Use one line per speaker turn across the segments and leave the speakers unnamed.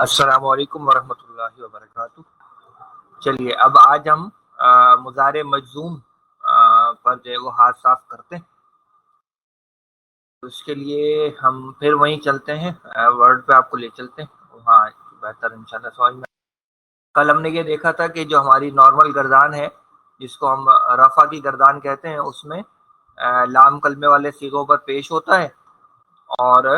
السلام علیکم ورحمۃ اللہ وبرکاتہ۔ چلیے اب آج ہم مضارع مجزوم پر جو ہے وہ ہاتھ صاف کرتے ہیں۔ تو اس کے لیے ہم پھر وہیں چلتے ہیں، ورڈ پہ آپ کو لے چلتے ہیں، وہاں بہتر انشاءاللہ سمجھ میں۔ کل ہم نے یہ دیکھا تھا کہ جو ہماری نارمل گردان ہے، جس کو ہم رفع کی گردان کہتے ہیں، اس میں لام کلمے والے صیغوں پر پیش ہوتا ہے، اور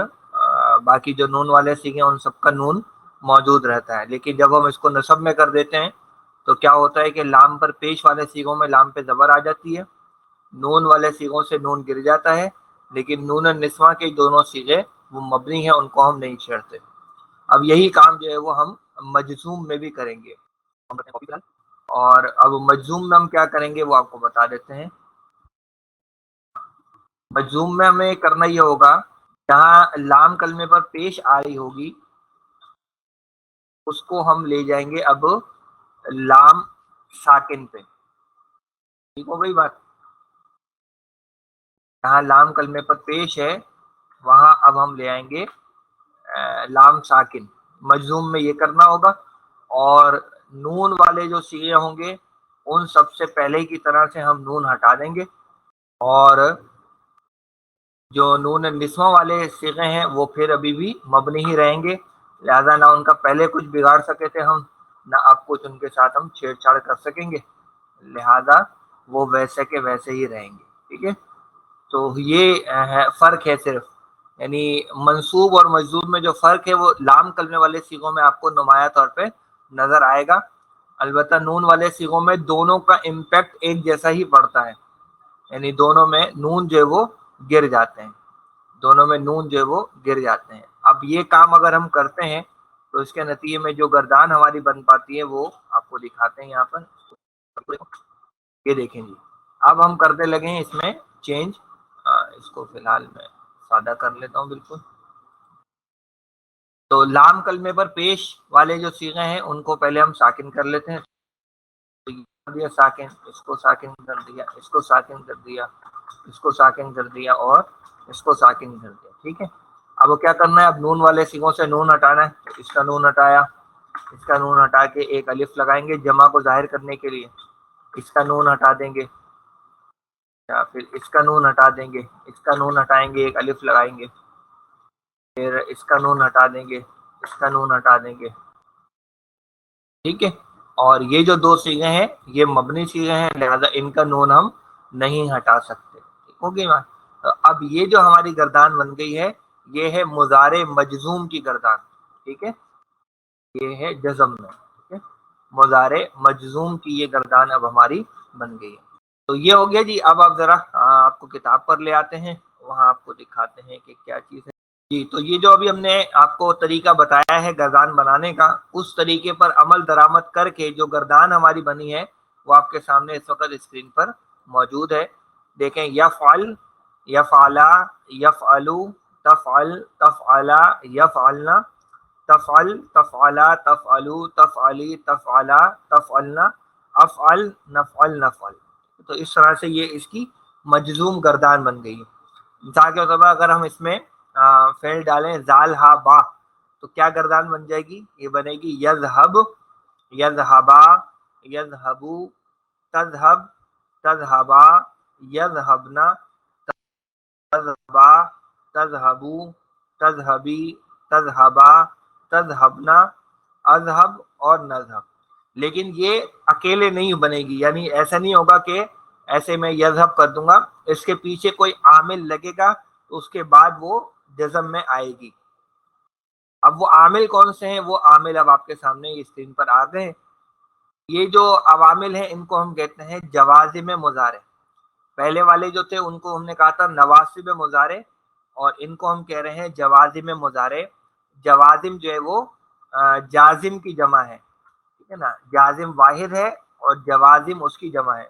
باقی جو نون والے صیغے ہیں ان سب کا نون موجود رہتا ہے۔ لیکن جب ہم اس کو نصب میں کر دیتے ہیں تو کیا ہوتا ہے کہ لام پر پیش والے صیغوں میں لام پہ زبر آ جاتی ہے، نون والے صیغوں سے نون گر جاتا ہے، لیکن نون النسواں کے دونوں صیغے وہ مبنی ہیں، ان کو ہم نہیں چھیڑتے۔ اب یہی کام جو ہے وہ ہم مجزوم میں بھی کریں گے، اور اب مجزوم میں ہم کیا کریں گے وہ آپ کو بتا دیتے ہیں۔ مجزوم میں ہمیں کرنا یہ ہوگا، جہاں لام کلمے پر پیش آ رہی ہوگی اس کو ہم لے جائیں گے اب لام ساکن پہ۔ ٹھیک ہو گئی بات؟ جہاں لام کلمے پر پیش ہے وہاں اب ہم لے آئیں گے لام ساکن۔ مجزوم میں یہ کرنا ہوگا، اور نون والے جو صیغے ہوں گے ان سب سے پہلے کی طرح سے ہم نون ہٹا دیں گے، اور جو نون نسواں والے صیغے ہیں وہ پھر ابھی بھی مبنی ہی رہیں گے، لہذا نہ ان کا پہلے کچھ بگاڑ سکے تھے ہم، نہ اب کچھ ان کے ساتھ ہم چھیڑ چھاڑ کر سکیں گے، لہذا وہ ویسے کے ویسے ہی رہیں گے۔ ٹھیک ہے، تو یہ فرق ہے صرف، یعنی منصوب اور مجزوم میں جو فرق ہے وہ لام کلمے والے صیغوں میں آپ کو نمایاں طور پہ نظر آئے گا۔ البتہ نون والے صیغوں میں دونوں کا امپیکٹ ایک جیسا ہی پڑتا ہے، یعنی دونوں میں نون جو ہے وہ گر جاتے ہیں، دونوں میں نون جو ہے وہ گر جاتے ہیں۔ اب یہ کام اگر ہم کرتے ہیں تو اس کے نتیجے میں جو گردان ہماری بن پاتی ہے وہ آپ کو دکھاتے ہیں یہاں پر۔ یہ دیکھیں جی، اب ہم کرنے لگے ہیں اس میں چینج، اس کو فی الحال میں سادہ کر لیتا ہوں بالکل۔ تو لام کلمے پر پیش والے جو صیغے ہیں ان کو پہلے ہم ساکن کر لیتے ہیں۔ دیا ساکن، اس کو ساکن کر دیا، اس کو ساکن کر دیا، اس کو ساکن کر دیا، اور اس کو ساکن کر دیا۔ ٹھیک ہے، اب کیا کرنا ہے، اب نون والے صیغوں سے نون ہٹانا ہے۔ اس کا نون ہٹایا، اس کا نون ہٹا کے ایک الف لگائیں گے جمع کو ظاہر کرنے کے لیے، اس کا نون ہٹا دیں گے، یا پھر اس کا نون ہٹا دیں گے، اس کا نون ہٹائیں گے ایک الف لگائیں گے، پھر اس کا نون ہٹا دیں گے، اس کا نون ہٹا دیں گے۔ ٹھیک ہے، اور یہ جو دو صیغے ہیں یہ مبنی صیغے ہیں، لہذا ان کا نون ہم نہیں ہٹا سکتے۔ ٹھیک ہوگی بات؟ تو اب یہ جو ہماری گردان بن گئی ہے یہ ہے مضارع مجزوم کی گردان۔ ٹھیک ہے، یہ ہے جزم میں، ٹھیک ہے، مضارع مجزوم کی یہ گردان اب ہماری بن گئی ہے۔ تو یہ ہو گیا جی۔ اب آپ ذرا آپ کو کتاب پر لے آتے ہیں، وہاں آپ کو دکھاتے ہیں کہ کیا چیز ہے جی۔ تو یہ جو ابھی ہم نے آپ کو طریقہ بتایا ہے گردان بنانے کا، اس طریقے پر عمل درآمد کر کے جو گردان ہماری بنی ہے وہ آپ کے سامنے اس وقت اسکرین پر موجود ہے۔ دیکھیں، یفعل، یفعلا، یفعلو، تفعل، تفعلا، یفعلنا، تفعل، تفعلا، تفعلو، تفعلی، تفعلا، تفعلنا، افعل، نفعل، نفعل۔ تو اس طرح سے یہ اس کی مجزوم گردان بن گئی ہے۔ مثال کے طور پر اگر ہم اس میں فعل ڈالیں زال ہا با، تو کیا گردان بن جائے گی؟ یہ بنے گی یذہب، یذہبا، یذہبو، تذہب، تذہبا، یذہبنا، تذہبا، تذہبو، تذہبی، تذہبا، تذہبنا، اذہب اور نذہب۔ لیکن یہ اکیلے نہیں بنے گی، یعنی ایسا نہیں ہوگا کہ ایسے میں یذہب کر دوں گا، اس کے پیچھے کوئی عامل لگے گا تو اس کے بعد وہ جزم میں آئے گی۔ اب وہ عامل کون سے ہیں؟ وہ عامل اب آپ کے سامنے اسکرین پر آ گئے۔ یہ جو عوامل ہیں ان کو ہم کہتے ہیں جوازم مضارع۔ پہلے والے جو تھے ان کو ہم نے کہا تھا نواسب مضارع، اور ان کو ہم کہہ رہے ہیں جوازم مضارع۔ جوازم جو ہے وہ جازم کی جمع ہے، ٹھیک ہے نا، جازم واحد ہے اور جوازم اس کی جمع ہے۔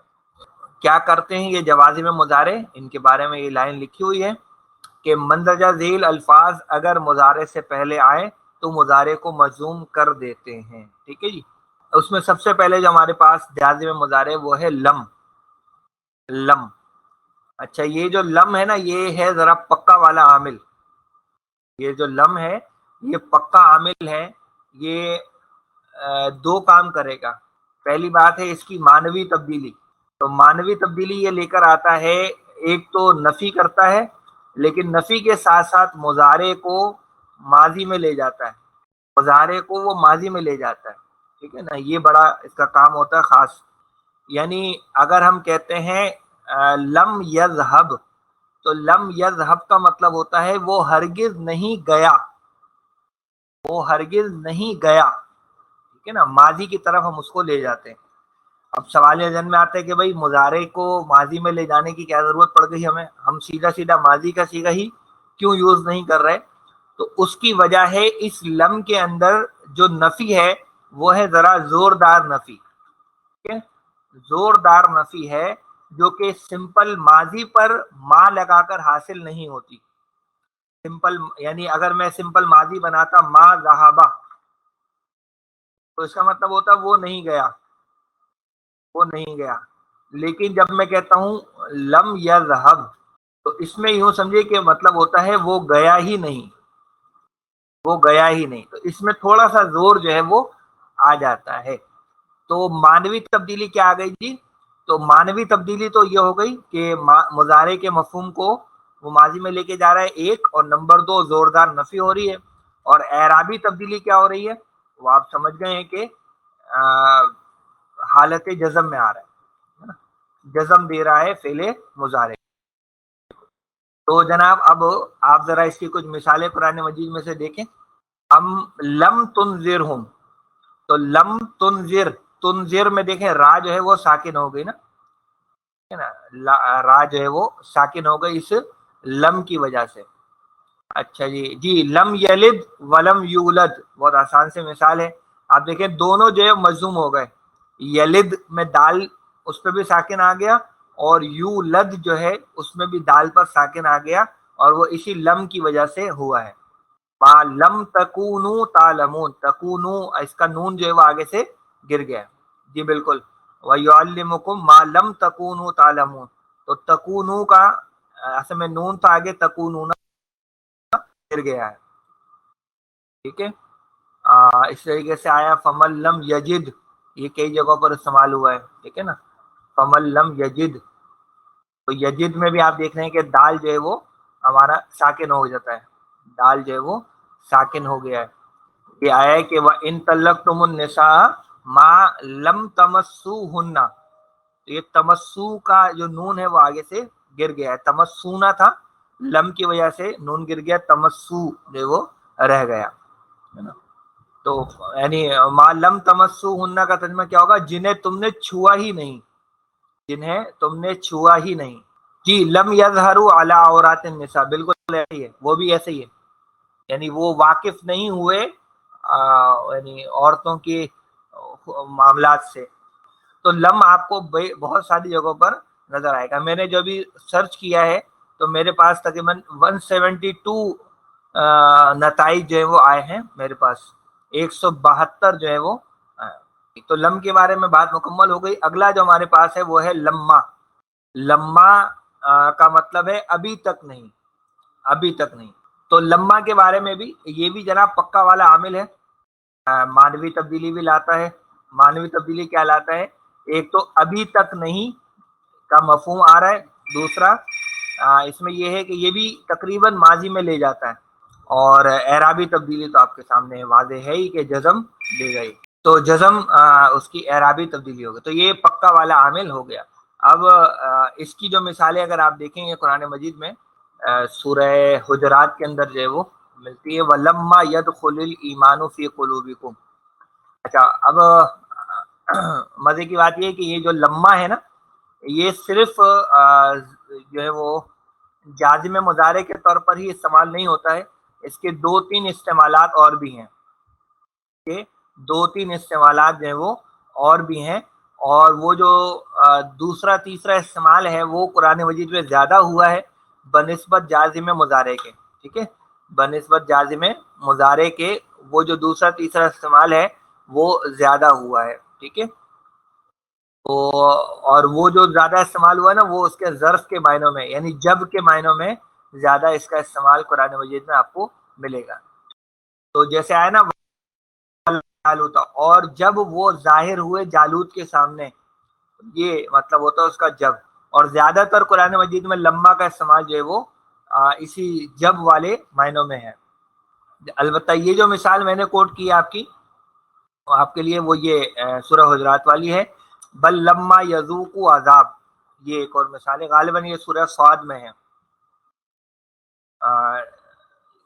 کیا کرتے ہیں یہ جوازم مضارع؟ ان کے بارے میں یہ لائن لکھی ہوئی ہے کہ مندرجہ ذیل الفاظ اگر مضارع سے پہلے آئے تو مضارع کو مجزوم کر دیتے ہیں۔ ٹھیک ہے جی، اس میں سب سے پہلے جو ہمارے پاس جازم مضارع وہ ہے لم، لم۔ اچھا، یہ جو لم ہے نا یہ ہے ذرا پکا والا عامل، یہ جو لم ہے یہ پکا عامل ہے، یہ دو کام کرے گا. پہلی بات ہے اس کی معنوی تبدیلی. تو معنوی تبدیلی یہ لے کر آتا ہے، ایک تو نفی کرتا ہے، لیکن نفی کے ساتھ ساتھ مضارع کو ماضی میں لے جاتا ہے، مضارع کو وہ ماضی میں لے جاتا ہے. ٹھیک ہے نا، یہ بڑا اس کا کام ہوتا ہے خاص. یعنی اگر ہم کہتے ہیں لم یذهب، تو لم یذهب کا مطلب ہوتا ہے وہ ہرگز نہیں گیا، وہ ہرگز نہیں گیا. ٹھیک ہے نا، ماضی کی طرف ہم اس کو لے جاتے ہیں. اب سوال یہ ذہن میں آتا ہے کہ بھائی مضارع کو ماضی میں لے جانے کی کیا ضرورت پڑ گئی ہمیں، ہم سیدھا سیدھا ماضی کا صیغہ ہی کیوں یوز نہیں کر رہے؟ تو اس کی وجہ ہے اس لم کے اندر جو نفی ہے وہ ہے ذرا زوردار نفی. ٹھیک ہے، زوردار نفی ہے جو کہ سمپل ماضی پر ما لگا کر حاصل نہیں ہوتی. سمپل یعنی اگر میں سمپل ماضی بناتا ما ذہبا، تو اس کا مطلب ہوتا وہ نہیں گیا، وہ نہیں گیا. لیکن جب میں کہتا ہوں لم یذهب، تو اس میں یوں سمجھے کہ مطلب ہوتا ہے وہ گیا ہی نہیں، وہ گیا ہی نہیں. تو اس میں تھوڑا سا زور جو ہے وہ آ جاتا ہے. تو معنوی تبدیلی کیا آ گئی جی؟ تو معنوی تبدیلی تو یہ ہو گئی کہ مضارع کے مفہوم کو وہ ماضی میں لے کے جا رہا ہے، ایک، اور نمبر دو زوردار نفی ہو رہی ہے. اور اعرابی تبدیلی کیا ہو رہی ہے؟ وہ آپ سمجھ گئے ہیں کہ حالت جزم میں آ رہا ہے، جزم دے رہا ہے فعل مضارع. تو جناب اب آپ ذرا اس کی کچھ مثالیں قرآن مجید میں سے دیکھیں. ہم لم تنذرہم، تو لم تنذر، تنذر میں دیکھیں را جو ہے وہ ساکن ہو گئی نا، را جو ہے وہ ساکن ہو گئی اس لم کی وجہ سے. اچھا جی لم یلد ولم یولد، بہت آسان سے مثال ہے. آپ دیکھیں دونوں جو ہے مجزوم ہو گئے. یلد میں دال اس پہ بھی ساکن آ گیا، اور یولد جو ہے اس میں بھی دال پر ساکن آ گیا، اور وہ اسی لم کی وجہ سے ہوا ہے. ما لم تکونو تعلمون، تکونو اس کا نون جو ہے وہ آگے سے گر گیا. جی بالکل. وَيُعَلِّمُكُم مَا لَمْ تَكُونُوا تَعْلَمُونَ، تو تکونو کا اصل میں نون تھا آگے، تکونون گر گیا ہے. ٹھیک ہے، اس طریقے سے آیا فمن لم یجد، یہ کئی جگہوں پر استعمال ہوا ہے. ٹھیک ہے نا، فمن لم یجد، تو یجد میں بھی آپ دیکھ رہے ہیں کہ دال جو ہے وہ ہمارا ساکن ہو جاتا ہے، دال جو ہے وہ ساکن ہو گیا ہے. یہ آیا ہے کہ وَإِن طَلَّقْتُمُ النِّسَاءَ مَا لَمْ تَمَسُّوهُنَّ، تو یہ تمسو کا جو نون ہے وہ آگے سے گر گیا ہے، تمسونا تھا، لم کی وجہ سے نون گر گیا، تمسو جو وہ رہ گیا. تو یعنی ما لم تمسوهن کا ترجمہ کیا ہوگا؟ جنہیں تم نے چھوا ہی نہیں، جنہیں تم نے چھوا ہی نہیں. جی لم یظہروا علی عورات النساء، بالکل ایسے ہی ہے، وہ بھی ایسے ہی ہے، یعنی وہ واقف نہیں ہوئے یعنی عورتوں کے معاملات سے. تو لم آپ کو بہت ساری جگہوں پر نظر آئے گا. میں نے جو بھی سرچ کیا ہے تو میرے پاس تقریباً 172 نتائج جو ہے وہ آئے ہیں میرے پاس، 172 جو ہے وہ آئے. تو لم کے بارے میں بات مکمل ہو گئی. اگلا جو ہمارے پاس ہے وہ ہے لما. لما کا مطلب ہے ابھی تک نہیں، ابھی تک نہیں. تو لما کے بارے میں بھی یہ بھی جناب پکا والا عامل ہے، معنوی تبدیلی بھی لاتا ہے. معنوی تبدیلی کیا لاتا ہے؟ ایک تو ابھی تک نہیں کا مفہوم آ رہا ہے، دوسرا اس میں یہ ہے کہ یہ بھی تقریباً ماضی میں لے جاتا ہے. اور اعرابی تبدیلی تو آپ کے سامنے واضح ہے ہی کہ جزم دے گئی، تو جزم اس کی اعرابی تبدیلی ہوگی. تو یہ پکا والا عامل ہو گیا. اب اس کی جو مثالیں اگر آپ دیکھیں گے قرآن مجید میں سورہ حجرات کے اندر جو ہے وہ ملتی ہے، وَلَمَّا يَدْخُلِ الْإِيمَانُ فِي قُلُوبِكُمْ. اچھا اب مزے کی بات یہ ہے کہ یہ جو لما ہے نا، یہ صرف جو ہے وہ جازم مضارع کے طور پر ہی استعمال نہیں ہوتا ہے، اس کے دو تین استعمالات اور بھی ہیں، کہ دو تین استعمالات جو ہیں وہ اور بھی ہیں. اور وہ جو دوسرا تیسرا استعمال ہے وہ قرآن مجید میں زیادہ ہوا ہے بنسبت جازم مضارع کے. ٹھیک ہے، بنسبت جازم مضارع کے وہ جو دوسرا تیسرا استعمال ہے وہ زیادہ ہوا ہے. ٹھیک ہے، تو اور وہ جو زیادہ استعمال ہوا ہے نا وہ اس کے ظرف کے معنوں میں، یعنی جب کے معنوں میں زیادہ اس کا استعمال قرآن مجید میں آپ کو ملے گا. تو جیسے آیا نا جالوت، اور جب وہ ظاہر ہوئے جالوت کے سامنے، یہ مطلب ہوتا ہے اس کا جب. اور زیادہ تر قرآن مجید میں لما کا استعمال جو ہے وہ اسی جب والے معنوں میں ہے. البتہ یہ جو مثال میں نے کوٹ کی آپ کی آپ کے لیے، وہ یہ سورہ حجرات والی ہے، بل لما یذوقوا عذاب، یہ ایک اور مثال ہے، غالباً یہ سورہ صاد میں ہے.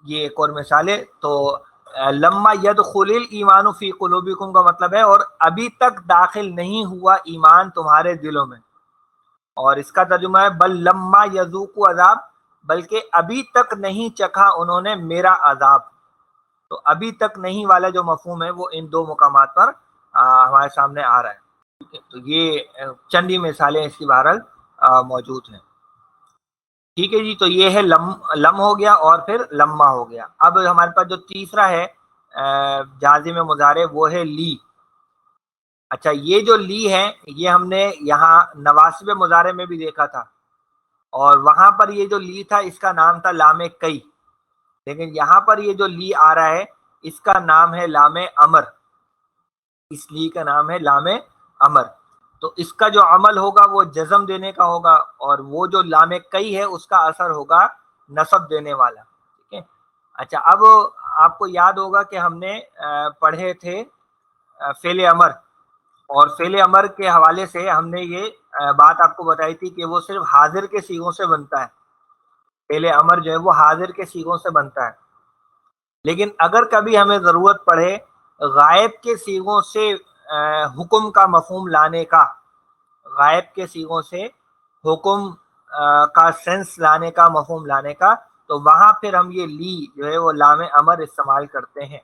یہ ایک اور مثال ہے. تو لما یدخل الایمان فی قلوبکم کا مطلب ہے اور ابھی تک داخل نہیں ہوا ایمان تمہارے دلوں میں. اور اس کا ترجمہ ہے بل لما یذوقوا عذاب، بلکہ ابھی تک نہیں چکھا انہوں نے میرا عذاب. تو ابھی تک نہیں والا جو مفہوم ہے وہ ان دو مقامات پر ہمارے سامنے آ رہا ہے. تو یہ چند ہی مثالیں اس کی بہرحال موجود ہیں. ٹھیک ہے جی. تو یہ ہے لم ہو گیا اور پھر لما ہو گیا. اب ہمارے پاس جو تیسرا ہے جازم مضارع، وہ ہے لی. اچھا، یہ جو لی ہے یہ ہم نے یہاں نواسب مضارع میں بھی دیکھا تھا، اور وہاں پر یہ جو لی تھا اس کا نام تھا لام کئی. لیکن یہاں پر یہ جو لی آ رہا ہے اس کا نام ہے لام امر. اس لی کا نام ہے لام امر. تو اس کا جو عمل ہوگا وہ جزم دینے کا ہوگا، اور وہ جو لام کئی ہے اس کا اثر ہوگا نصب دینے والا. ٹھیک ہے. اچھا، اب آپ کو یاد ہوگا کہ ہم نے پڑھے تھے فعل امر، اور فعل امر کے حوالے سے ہم نے یہ بات آپ کو بتائی تھی کہ وہ صرف حاضر کے صیغوں سے بنتا ہے. فعل امر جو ہے وہ حاضر کے صیغوں سے بنتا ہے. لیکن اگر کبھی ہمیں ضرورت پڑے غائب کے صیغوں سے حکم کا مفہوم لانے کا، غائب کے صیغوں سے حکم کا سینس لانے کا، مفہوم لانے کا، تو وہاں پھر ہم یہ لی جو ہے وہ لام امر استعمال کرتے ہیں.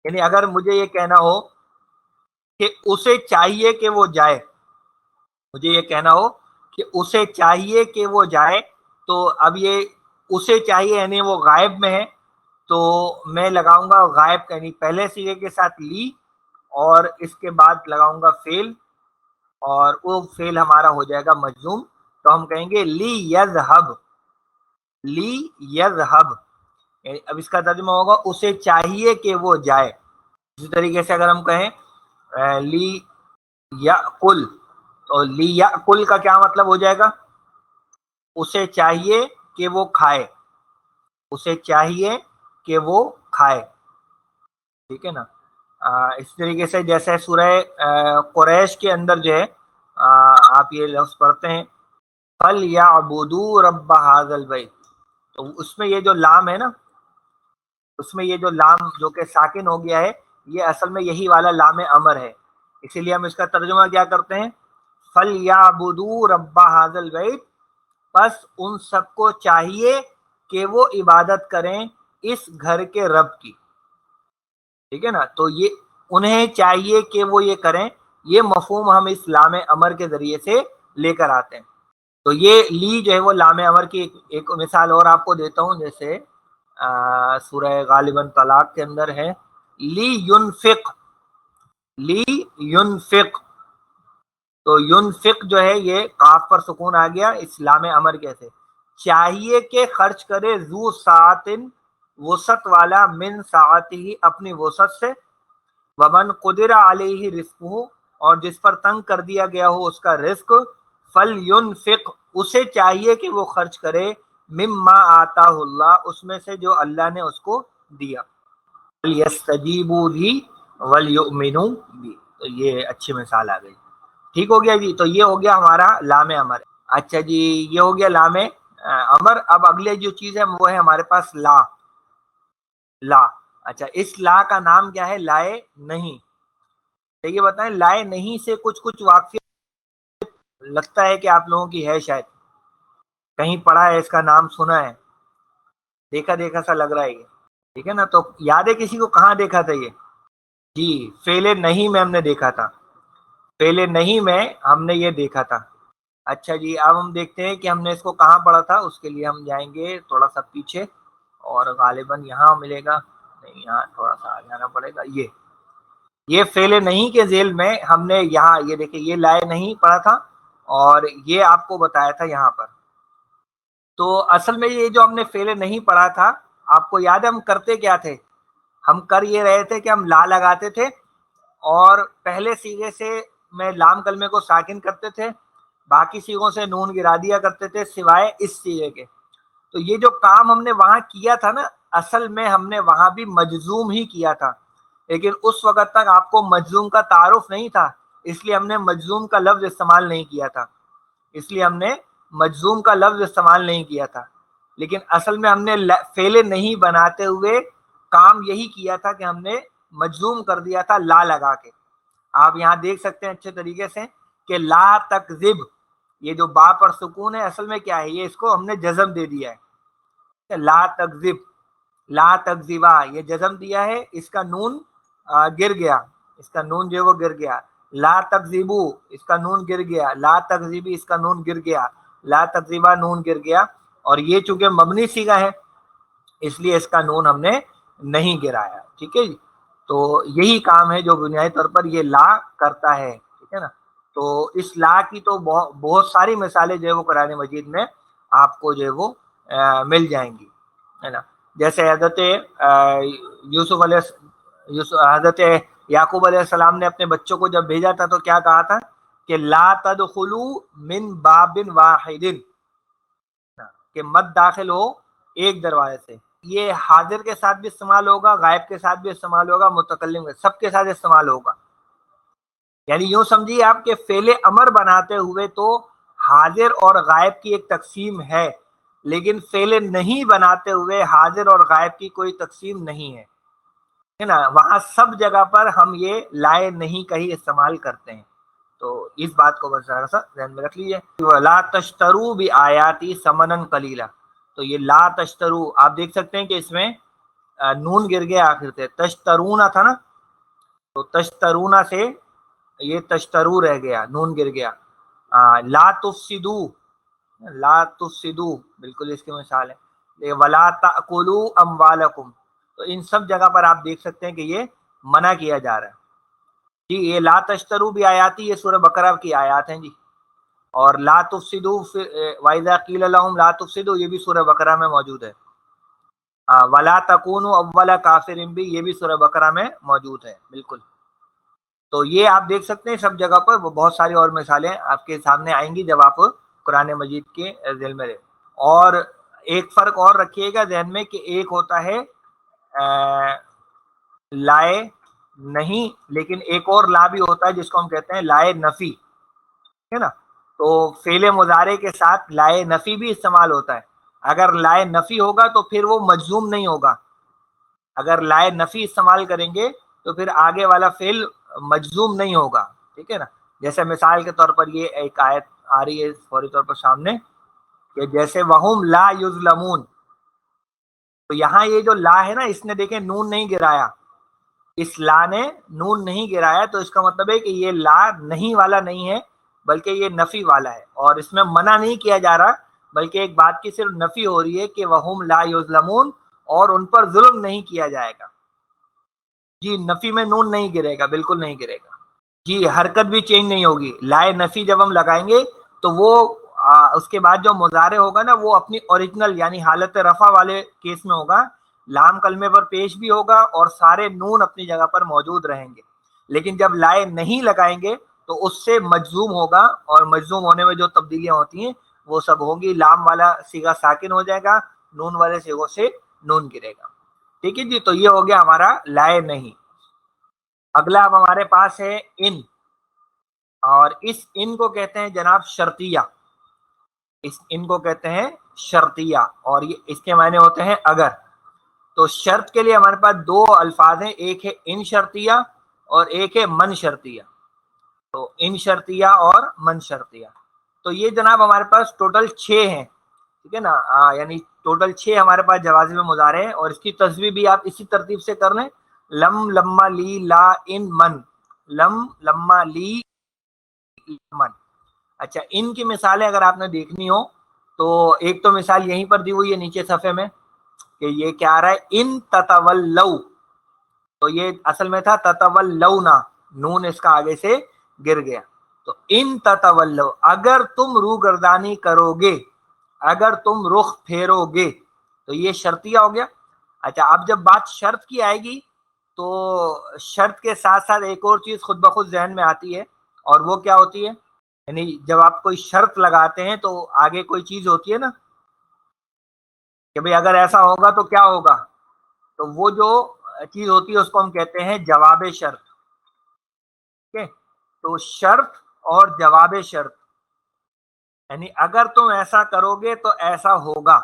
یعنی اگر مجھے یہ کہنا ہو کہ اسے چاہیے کہ وہ جائے، مجھے یہ کہنا ہو کہ اسے چاہیے کہ وہ جائے، تو اب یہ اسے چاہیے یعنی وہ غائب میں ہے، تو میں لگاؤں گا غائب کا یعنی پہلے صیغے کے ساتھ لی، اور اس کے بعد لگاؤں گا فعل، اور وہ فعل ہمارا ہو جائے گا مجزوم. تو ہم کہیں گے لی یذهب، لی یذهب. اب اس کا ترجمہ ہوگا اسے چاہیے کہ وہ جائے. اسی طریقے سے اگر ہم کہیں لی یأکل، تو لی یأکل کا کیا مطلب ہو جائے گا؟ اسے چاہیے کہ وہ کھائے، اسے چاہیے کہ وہ کھائے. ٹھیک ہے نا. اس طریقے سے جیسے سورہ قریش کے اندر جو ہے آپ یہ لفظ پڑھتے ہیں فَلْيَعْبُدُوا رَبَّ هَذَا الْبَيْتِ، تو اس میں یہ جو لام ہے نا، اس میں یہ جو لام جو کہ ساکن ہو گیا ہے، یہ اصل میں یہی والا لام امر ہے. اسی لیے ہم اس کا ترجمہ کیا کرتے ہیں؟ فَلْيَعْبُدُوا رَبَّ هَذَا الْبَيْتِ، پس ان سب کو چاہیے کہ وہ عبادت کریں اس گھر کے رب کی. ٹھیک ہے نا. تو یہ انہیں چاہیے کہ وہ یہ کریں، یہ مفہوم ہم اس لام امر کے ذریعے سے لے کر آتے ہیں. تو یہ لی جو ہے وہ لام امر کی ایک مثال اور آپ کو دیتا ہوں، جیسے سورہ غالباً طلاق کے اندر ہے لی ينفق، لی ينفق. تو ينفق جو ہے یہ قاف پر سکون آ گیا اس لام امر کیسے، چاہیے کہ خرچ کرے ذو ساعتن، وسعت والا، من ساعتہ، اپنی وسعت سے، ومن قدر علیہ رزقہ، اور جس پر تنگ کر دیا گیا ہو اس کا رزق، فَلْيُنْفِقْ، اسے چاہیے کہ وہ خرچ کرے، مما آتاہ اللہ، اس میں سے جو اللہ نے اس کو دیا. وَلْيَسْتَجِيبُوا لِي وَلْيُؤْمِنُوا بِي. تو یہ اچھی مثال آ گئی. ٹھیک ہو گیا جی. تو یہ ہو گیا ہمارا لام امر. اچھا جی، یہ ہو گیا لام امر. اب اگلے جو چیز ہے وہ ہے ہمارے پاس لا. لا. اچھا، اس لا کا نام کیا ہے؟ لائے نہیں. یہ بتائیں لائے نہیں سے کچھ واقفیت لگتا ہے کہ آپ لوگوں کی ہے، شاید کہیں پڑھا ہے، اس کا نام سنا ہے، دیکھا سا لگ رہا ہے یہ. ٹھیک ہے نا. تو یاد ہے کسی کو کہاں دیکھا تھا یہ؟ جی، فعل نہیں میں ہم نے دیکھا تھا، فعل نہیں میں ہم نے یہ دیکھا تھا. اچھا جی، اب ہم دیکھتے ہیں کہ ہم نے اس کو کہاں پڑھا تھا. اس کے لیے ہم جائیں گے تھوڑا سا پیچھے، اور غالباً یہاں ملے گا، نہیں یہاں تھوڑا سا آ جانا پڑے گا. یہ فعل نہیں کے ذیل میں ہم نے یہاں یہ دیکھیں یہ لائے نہیں پڑھا تھا، اور یہ آپ کو بتایا تھا یہاں پر. تو اصل میں یہ جو ہم نے فعل نہیں پڑھا تھا، آپ کو یاد ہے ہم کرتے کیا تھے؟ ہم کر یہ رہے تھے کہ ہم لا لگاتے تھے اور پہلے سیغے سے میں لام کلمے کو ساکن کرتے تھے، باقی سیغوں سے نون گرا دیا کرتے تھے سوائے اس سیغے کے. تو یہ جو کام ہم نے وہاں کیا تھا نا، اصل میں ہم نے وہاں بھی مجزوم ہی کیا تھا، لیکن اس وقت تک آپ کو مجزوم کا تعارف نہیں تھا، اس لیے ہم نے مجزوم کا لفظ استعمال نہیں کیا تھا، لیکن اصل میں ہم نے فعل نہیں بناتے ہوئے کام یہی کیا تھا کہ ہم نے مجزوم کر دیا تھا لا لگا کے. آپ یہاں دیکھ سکتے ہیں اچھے طریقے سے کہ لا تکذب، یہ جو با پر سکون ہے اصل میں کیا ہے، یہ اس کو ہم نے جزم دے دیا ہے. لا تکذب، لا تکذبا، یہ جزم دیا ہے، اس کا نون گر گیا، اس کا نون جو وہ گر گیا. لا تکذبو، اس کا نون گر گیا. لا تکذبی، اس کا نون گر گیا. لا تکذبا، نون گر گیا. اور یہ چونکہ مبنی صیغہ ہے اس لیے اس کا نون ہم نے نہیں گرایا. ٹھیک ہے جی. تو یہی کام ہے جو بنیادی طور پر یہ لا کرتا ہے. ٹھیک ہے نا. تو اس لا کی تو بہت ساری مثالیں جو ہے وہ قرآن مجید میں آپ کو جو ہے وہ مل جائیں گی، ہے نا. جیسے حضرت حضرت یعقوب علیہ السلام نے اپنے بچوں کو جب بھیجا تھا تو کیا کہا تھا کہ لا تدخلوا من باب واحد، کہ مت داخل ہو ایک دروازے سے. یہ حاضر کے ساتھ بھی استعمال ہوگا، غائب کے ساتھ بھی استعمال ہوگا، متکلم کے، سب کے ساتھ استعمال ہوگا. یعنی یوں سمجھیے آپ کے فعل امر بناتے ہوئے تو حاضر اور غائب کی ایک تقسیم ہے، لیکن فعل نہیں بناتے ہوئے حاضر اور غائب کی کوئی تقسیم نہیں ہے نا. وہاں سب جگہ پر ہم یہ لائے نہیں کہیں استعمال کرتے ہیں. تو اس بات کو بس ذرا سا ذہن میں رکھ لیجیے. لا تشترو بآیاتی ثمنا قلیلا، تو یہ لا تشترو آپ دیکھ سکتے ہیں کہ اس میں نون گر گیا آخر سے. تشترونا تھا نا، تو تشترونا سے یہ تشترو رہ گیا، نون گر گیا. لا تفسدو، لا تفسدو بالکل اس کی مثال ہے. ولا تأکلوا اموالکم، تو ان سب جگہ پر آپ دیکھ سکتے ہیں کہ یہ منع کیا جا رہا ہے. جی یہ لا تشترو بھی آیاتی، یہ سورہ بقرہ کی آیات ہیں جی. اور لا تفسدو وَإِذَا قِيلَ لَهُمْ لَا تُفْسِدُوا، یہ بھی سورہ بقرہ میں موجود ہے. وَلَا تَكُونُوا أَوَّلَ كَافِرٍ بھی، یہ بھی سورہ بقرہ میں موجود ہے بالکل. تو یہ آپ دیکھ سکتے ہیں سب جگہ پر. بہت ساری اور مثالیں آپ کے سامنے آئیں گی جب آپ قرآن مجید کے ذیل میں رہیں. اور ایک فرق اور رکھیے گا ذہن میں کہ ایک ہوتا ہے لائے نہیں، لیکن ایک اور لا بھی ہوتا ہے جس کو ہم کہتے ہیں لائے نفی، ہے نا. تو فعل مضارع کے ساتھ لائے نفی بھی استعمال ہوتا ہے. اگر لائے نفی ہوگا تو پھر وہ مجزوم نہیں ہوگا. اگر لائے نفی استعمال کریں گے تو پھر آگے والا فعل مجزوم نہیں ہوگا. ٹھیک ہے نا. جیسے مثال کے طور پر یہ ایک آیت آ رہی ہے فوری طور پر سامنے کہ جیسے وَهُمْ لَا يُظْلَمُونَ، تو یہاں یہ جو لا ہے نا، اس نے دیکھیں نون نہیں گرایا، اس لا نے نون نہیں گرایا، تو اس کا مطلب ہے کہ یہ لا نہیں والا نہیں ہے بلکہ یہ نفی والا ہے. اور اس میں منع نہیں کیا جا رہا بلکہ ایک بات کی صرف نفی ہو رہی ہے کہ وَهُمْ لَا يُظْلَمُونَ، اور ان پر ظلم نہیں کیا جائے گا. جی نفی میں نون نہیں گرے گا، بالکل نہیں گرے گا. جی حرکت بھی چینج نہیں ہوگی. لائے نفی جب ہم لگائیں گے تو وہ اس کے بعد جو مضارع ہوگا نا وہ اپنی اوریجنل یعنی حالت رفع والے کیس میں ہوگا، لام کلمے پر پیش بھی ہوگا اور سارے نون اپنی جگہ پر موجود رہیں گے. لیکن جب لائے نہیں لگائیں گے تو اس سے مجزوم ہوگا، اور مجزوم ہونے میں جو تبدیلیاں ہوتی ہیں وہ سب ہوں گی. لام والا صیغہ ساکن ہو جائے گا، نون والے صیغوں سے نون گرے گا. ٹھیک ہے جی. تو یہ ہو گیا ہمارا لائے نہیں. اگلا اب ہمارے پاس ہے ان، اور اس ان کو کہتے ہیں جناب شرطیہ. اس ان کو کہتے ہیں شرطیہ، اور یہ اس کے معنی ہوتے ہیں اگر. تو شرط کے لیے ہمارے پاس دو الفاظ ہیں، ایک ہے ان شرطیہ اور ایک ہے من شرطیہ. تو ان شرطیہ اور من شرطیہ، تو یہ جناب ہمارے پاس ٹوٹل 6 ہیں. ٹھیک ہے نا. یعنی ٹوٹل 6 ہمارے پاس جوازم مضارع ہیں، اور اس کی تصویر بھی آپ اسی ترتیب سے کر لیں. لم لما لی لا ان من، لم لما لی من. اچھا ان کی مثالیں اگر آپ نے دیکھنی ہو تو ایک تو مثال یہیں پر دی ہوئی ہے نیچے صفحے میں کہ یہ کیا آ رہا ہے، ان تتولو، تو یہ اصل میں تھا تتولونا، نون اس کا آگے سے گر گیا. تو ان تتولو، اگر تم روگردانی کرو گے، اگر تم رخ پھیرو گے، تو یہ شرطیہ ہو گیا. اچھا اب جب بات شرط کی آئے گی تو شرط کے ساتھ ساتھ ایک اور چیز خود بخود ذہن میں آتی ہے، اور وہ کیا ہوتی ہے؟ یعنی جب آپ کوئی شرط لگاتے ہیں تو آگے کوئی چیز ہوتی ہے نا کہ بھئی اگر ایسا ہوگا تو کیا ہوگا، تو وہ جو چیز ہوتی ہے اس کو ہم کہتے ہیں جواب شرط. ٹھیک ہے، تو شرط اور جواب شرط، یعنی اگر تم ایسا کرو گے تو ایسا ہوگا،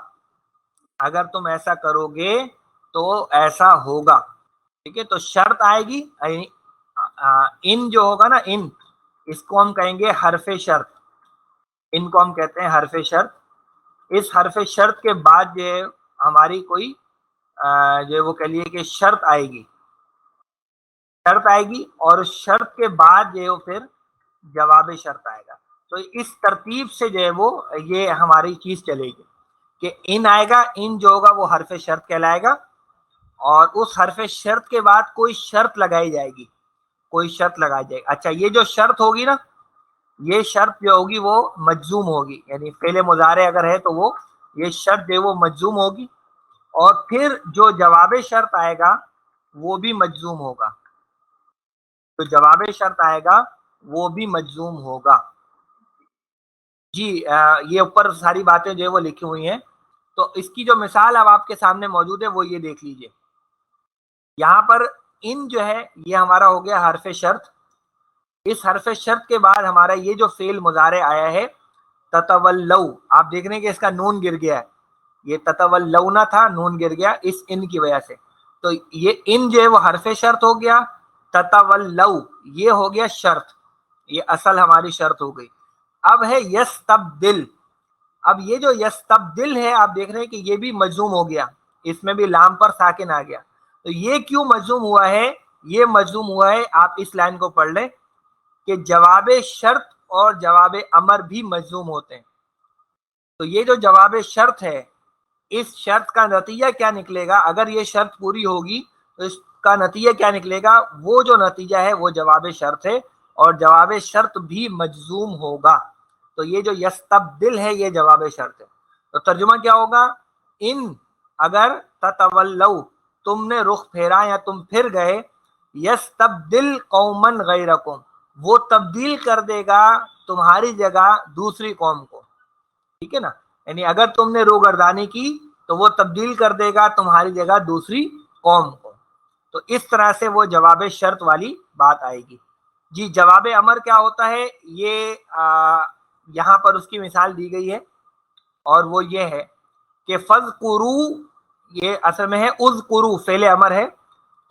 اگر تم ایسا کرو گے تو ایسا ہوگا. ٹھیک ہے، تو شرط آئے گی، یعنی ان جو ہوگا نا، ان اس کو ہم کہیں گے حرف شرط، ان کو ہم کہتے ہیں حرف شرط. اس حرف شرط کے بعد جو ہماری کوئی جو وہ کہہ لیے کہ شرط آئے گی، شرط آئے گی، اور شرط کے بعد جو پھر جواب شرط آئے گا. تو اس ترتیب سے جو ہے وہ یہ ہماری چیز چلے گی کہ ان آئے گا، ان جو ہوگا وہ حرف شرط کہلائے گا، اور اس حرف شرط کے بعد کوئی شرط لگائی جائے گی، کوئی شرط لگائی جائے گی. اچھا، یہ جو شرط ہوگی نا، یہ شرط جو ہوگی وہ مجزوم ہوگی، یعنی فعل مضارع اگر ہے تو وہ یہ شرط جو وہ مجزوم ہوگی، اور پھر جو جواب شرط آئے گا وہ بھی مجزوم ہوگا، تو جواب شرط آئے گا وہ بھی مجزوم ہوگا. جی یہ اوپر ساری باتیں جو ہے وہ لکھی ہوئی ہیں، تو اس کی جو مثال اب آپ کے سامنے موجود ہے وہ یہ دیکھ لیجئے. یہاں پر ان جو ہے یہ ہمارا ہو گیا حرف شرط. اس حرف شرط کے بعد ہمارا یہ جو فعل مضارع آیا ہے تتولو، آپ دیکھ رہے ہیں کہ اس کا نون گر گیا ہے، یہ تتولو نہ تھا، نون گر گیا اس ان کی وجہ سے. تو یہ ان جو ہے وہ حرف شرط ہو گیا، تتولو یہ ہو گیا شرط، یہ اصل ہماری شرط ہو گئی. اب ہے یستبدل. اب یہ جو یستبدل ہے آپ دیکھ رہے ہیں کہ یہ بھی مجزوم ہو گیا، اس میں بھی لام پر ساکن آ گیا. تو یہ کیوں مجزوم ہوا ہے؟ یہ مجزوم ہوا ہے، آپ اس لائن کو پڑھ لیں کہ جواب شرط اور جواب امر بھی مجزوم ہوتے ہیں. تو یہ جو جواب شرط ہے، اس شرط کا نتیجہ کیا نکلے گا؟ اگر یہ شرط پوری ہوگی تو اس کا نتیجہ کیا نکلے گا؟ وہ جو نتیجہ ہے وہ جواب شرط ہے، اور جواب شرط بھی مجزوم ہوگا. تو یہ جو یستبدل ہے یہ جواب شرط ہے. تو ترجمہ کیا ہوگا؟ ان اگر تتولو تم نے رخ پھیرا یا تم پھر گئے، یستبدل قوما غیرکم وہ تبدیل کر دے گا تمہاری جگہ دوسری قوم کو. ٹھیک ہے نا، یعنی اگر تم نے روگردانی کی تو وہ تبدیل کر دے گا تمہاری جگہ دوسری قوم کو. تو اس طرح سے وہ جواب شرط والی بات آئے گی. جی جواب امر کیا ہوتا ہے؟ یہ یہاں پر اس کی مثال دی گئی ہے، اور وہ یہ ہے کہ فذکروا، یہ اصل میں ہے اذکروا، فعل امر ہے،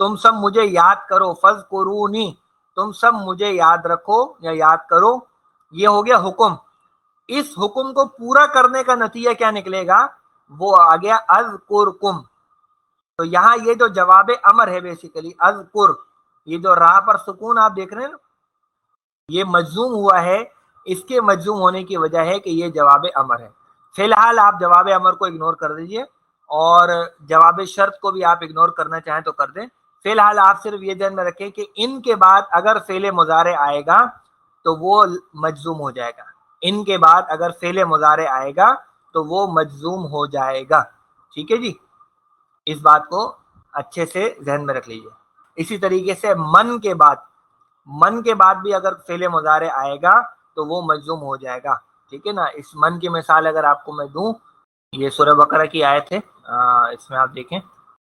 تم سب مجھے یاد کرو، فذکرونی تم سب مجھے یاد رکھو یا یاد کرو. یہ ہو گیا حکم. اس حکم کو پورا کرنے کا نتیجہ کیا نکلے گا؟ وہ آ گیا اذکرکم. تو یہاں یہ جو جواب امر ہے بیسیکلی اذکر، یہ جو راہ پر سکون آپ دیکھ رہے ہیں نا، یہ مجزوم ہوا ہے. اس کے مجزوم ہونے کی وجہ ہے کہ یہ جواب امر ہے. فی الحال آپ جواب امر کو اگنور کر دیجئے، اور جواب شرط کو بھی آپ اگنور کرنا چاہیں تو کر دیں. فی الحال آپ صرف یہ ذہن میں رکھیں کہ ان کے بعد اگر فعل مضارع آئے گا تو وہ مجزوم ہو جائے گا. ان کے بعد اگر فعل مضارع آئے گا تو وہ مجزوم ہو جائے گا. ٹھیک ہے جی، اس بات کو اچھے سے ذہن میں رکھ لیجئے. اسی طریقے سے من کے بعد بھی اگر فعل مضارع آئے گا تو وہ مجزوم ہو جائے گا. ٹھیک ہے نا، اس من کی مثال اگر آپ کو میں دوں، یہ سورہ بقرہ کی آیت ہے، اس میں آپ دیکھیں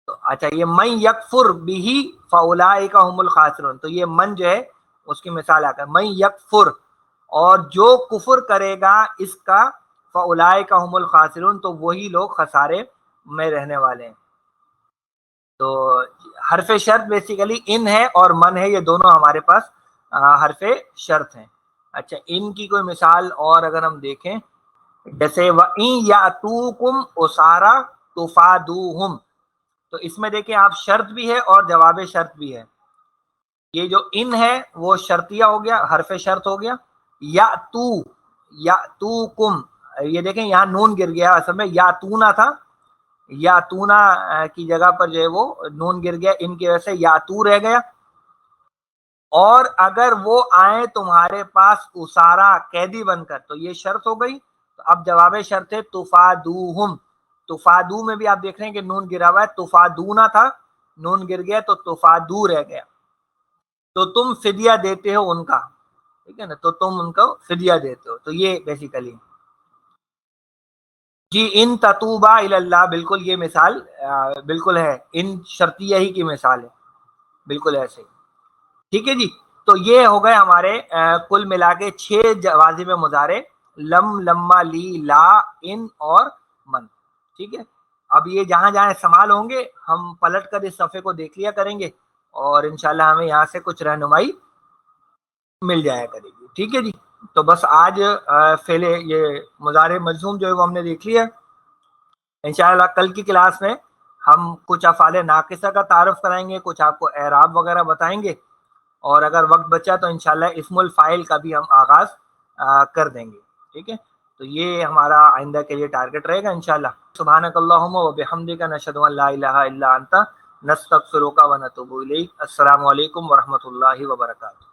تو اچھا یہ من یکفر بہ فاولئک هم الخاسرون، تو یہ من جو ہے اس کی مثال آتا ہے من یکفر، اور جو کفر کرے گا اس کا فاولئک هم الخاسرون، تو وہی لوگ خسارے میں رہنے والے ہیں. تو حرف شرط بیسیکلی ان ہے اور من ہے، یہ دونوں ہمارے پاس حرف شرط ہیں. اچھا ان کی کوئی مثال اور اگر ہم دیکھیں، جیسے وَإِن يَأْتُوكُمْ أُسَارَىٰ تُفَادُوهُمْ، تو اس میں دیکھیں آپ شرط بھی ہے اور جواب شرط بھی ہے. یہ جو ان ہے وہ شرطیہ ہو گیا، حرف شرط ہو گیا. یاتوکم، یہ دیکھیں یہاں نون گر گیا، اصل میں یاتونا تھا، یاتونا کی جگہ پر جو ہے وہ نون گر گیا، ان کی وجہ سے یاتو رہ گیا. اور اگر وہ آئیں تمہارے پاس اسارا قیدی بن کر، تو یہ شرط ہو گئی. تو اب جواب شرط ہے تفادوہم. تفادو میں بھی آپ دیکھ رہے ہیں کہ نون گرا ہوا ہے، تفادونا تھا، نون گر گیا تو تفادو رہ گیا. تو تم فدیہ دیتے ہو ان کا, ٹھیک ہے نا, تو تم ان کو فدیہ دیتے ہو. تو یہ بیسیکلی جی ان تتوبا اللہ, بالکل یہ مثال بالکل ہے, ان شرطیہ ہی کی مثال ہے, بالکل ایسے. ٹھیک ہے جی. تو یہ ہو گئے ہمارے کل ملا کے 6 جوازم مضارع, لم, لما, لی, لا, ان اور من. ٹھیک ہے. اب یہ جہاں جہاں استعمال ہوں گے ہم پلٹ کر اس صفحے کو دیکھ لیا کریں گے, اور انشاءاللہ ہمیں یہاں سے کچھ رہنمائی مل جایا کرے گی. ٹھیک ہے جی. تو بس آج فعل یہ مضارع مجزوم جو ہے وہ ہم نے دیکھ لیا. انشاءاللہ کل کی کلاس میں ہم کچھ افعال ناقصہ کا تعارف کرائیں گے, کچھ آپ کو اعراب وغیرہ بتائیں گے, اور اگر وقت بچا تو انشاءاللہ اسم الفاعل کا بھی ہم آغاز کر دیں گے. ٹھیک ہے. تو یہ ہمارا آئندہ کے لیے ٹارگٹ رہے گا انشاءاللہ. سبحانک اللہم و بحمدک, نشہد ان لا الہ الا انت, نستغفرک و نتوب الیک. السلام علیکم ورحمۃ اللہ وبرکاتہ.